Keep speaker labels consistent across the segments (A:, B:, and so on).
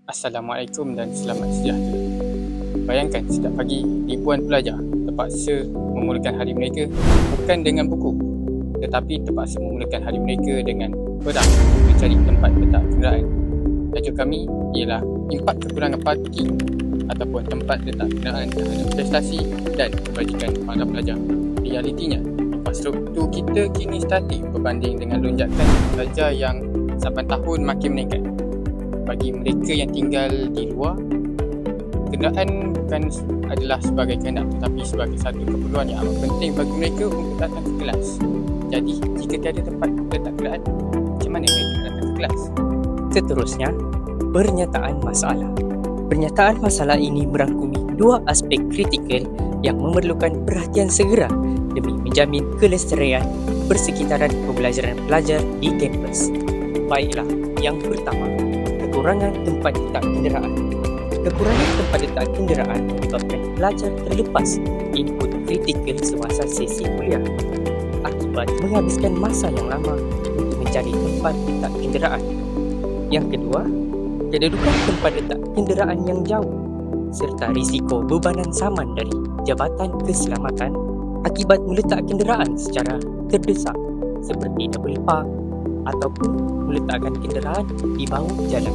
A: Assalamualaikum dan selamat sejahtera. Bayangkan setiap pagi ribuan pelajar terpaksa memulakan hari mereka bukan dengan buku, tetapi terpaksa memulakan hari mereka dengan perang mencari tempat letak kenderaan. Tajuk kami ialah impak kekurangan parking ataupun tempat letak kenderaan terhadap prestasi dan kebajikan para pelajar. Realitinya, infrastruktur kita kini statik berbanding dengan lonjakan pelajar yang 8 tahun makin meningkat. Bagi mereka yang tinggal di luar, kenderaan bukan adalah sebagai kehendak tetapi sebagai satu keperluan yang amat penting bagi mereka untuk datang ke kelas. Jadi, jika tiada tempat letak kenderaan, macam mana mereka nak datang ke kelas?
B: Seterusnya, pernyataan masalah. Pernyataan masalah ini merangkumi dua aspek kritikal yang memerlukan perhatian segera demi menjamin kelestarian persekitaran pembelajaran pelajar di kampus. Baiklah, yang pertama, kekurangan tempat letak kenderaan. Kekurangan tempat letak kenderaan menyebabkan pelajar terlepas input kritikal semasa sesi kuliah akibat menghabiskan masa yang lama untuk mencari tempat letak kenderaan. Yang kedua, kedudukan tempat letak kenderaan yang jauh serta risiko bebanan saman dari Jabatan Keselamatan akibat meletak kenderaan secara terdesak seperti double park ataupun meletakkan kenderaan di bawah jalan.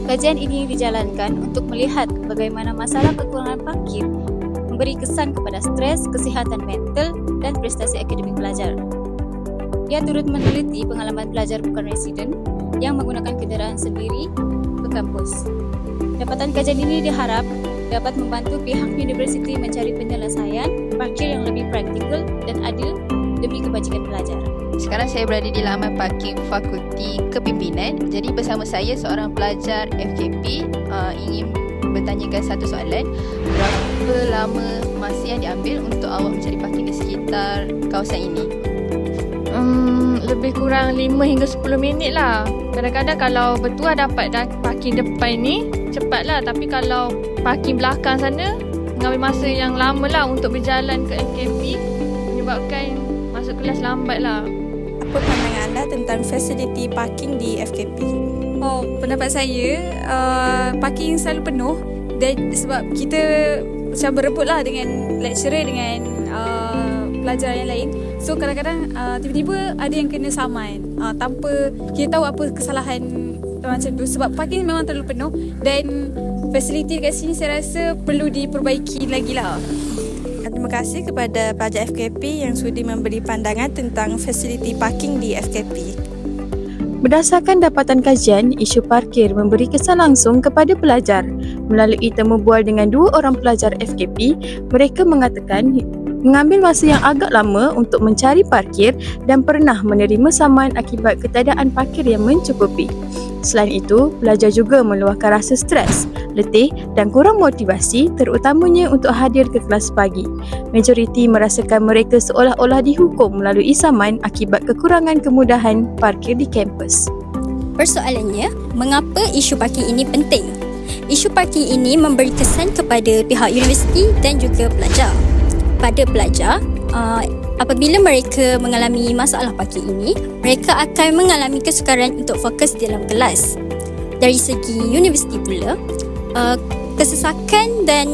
C: Kajian ini dijalankan untuk melihat bagaimana masalah kekurangan parkir memberi kesan kepada stres, kesihatan mental dan prestasi akademik pelajar. Ia turut meneliti pengalaman pelajar bukan residen yang menggunakan kenderaan sendiri ke kampus. Dapatan kajian ini diharap dapat membantu pihak universiti mencari penyelesaian parkir yang lebih praktikal dan adil demi kebajikan pelajar.
D: Sekarang saya berada di laman parking Fakulti Kepimpinan. Jadi bersama saya seorang pelajar FKP ingin bertanyakan satu soalan. Berapa lama masa yang diambil untuk awak mencari parking di sekitar kawasan ini?
E: Lebih kurang 5 hingga 10 minit lah. Kadang-kadang kalau betul dapat parking depan ni, cepatlah. Tapi kalau parking belakang sana, mengambil masa yang lama lah untuk berjalan ke FKP, menyebabkan masuk kelas lambat lah.
F: Apa pandangan anda tentang fasiliti parking di FKP?
G: Pendapat saya, parking selalu penuh dan sebab kita macam berebut lah dengan lecturer, dengan pelajar yang lain. So kadang-kadang tiba-tiba ada yang kena saman tanpa kita tahu apa kesalahan macam tu. Sebab parking memang terlalu penuh dan fasiliti dekat sini saya rasa perlu diperbaiki lagi lah.
F: Terima kasih kepada pelajar FKP yang sudi memberi pandangan tentang fasiliti parking di FKP.
H: Berdasarkan dapatan kajian, isu parkir memberi kesan langsung kepada pelajar. Melalui temu bual dengan 2 orang pelajar FKP, mereka mengatakan mengambil masa yang agak lama untuk mencari parkir dan pernah menerima saman akibat ketiadaan parkir yang mencukupi. Selain itu, pelajar juga meluahkan rasa stres, letih dan kurang motivasi terutamanya untuk hadir ke kelas pagi. Majoriti merasakan mereka seolah-olah dihukum melalui saman akibat kekurangan kemudahan parkir di kampus.
C: Persoalannya, mengapa isu parking ini penting? Isu parking ini memberi kesan kepada pihak universiti dan juga pelajar. Pada pelajar, apabila mereka mengalami masalah parking ini, mereka akan mengalami kesukaran untuk fokus dalam kelas. Dari segi universiti pula, kesesakan dan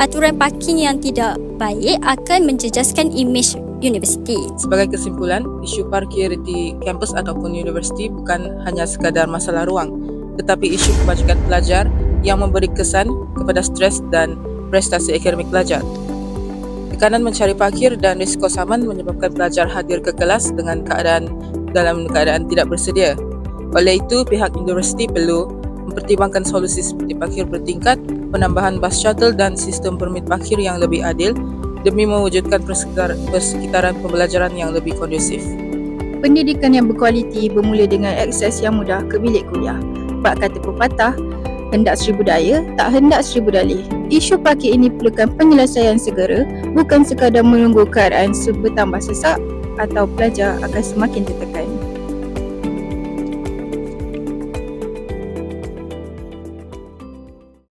C: aturan parking yang tidak baik akan menjejaskan imej universiti.
I: Sebagai kesimpulan, isu parkir di kampus ataupun universiti bukan hanya sekadar masalah ruang, tetapi isu kebajikan pelajar yang memberi kesan kepada stres dan prestasi akademik pelajar. Tekanan mencari parkir dan risiko saman menyebabkan pelajar hadir ke kelas dalam keadaan tidak bersedia. Oleh itu, pihak universiti perlu mempertimbangkan solusi seperti parkir bertingkat, penambahan bus shuttle dan sistem permit parkir yang lebih adil demi mewujudkan persekitaran pembelajaran yang lebih kondusif.
H: Pendidikan yang berkualiti bermula dengan akses yang mudah ke bilik kuliah. Bab kata pepatah, hendak seribu daya, tak hendak seribu dalih. Isu parkir ini perlukan penyelesaian segera, bukan sekadar menunggu keadaan bertambah sesak atau pelajar akan semakin tertekan.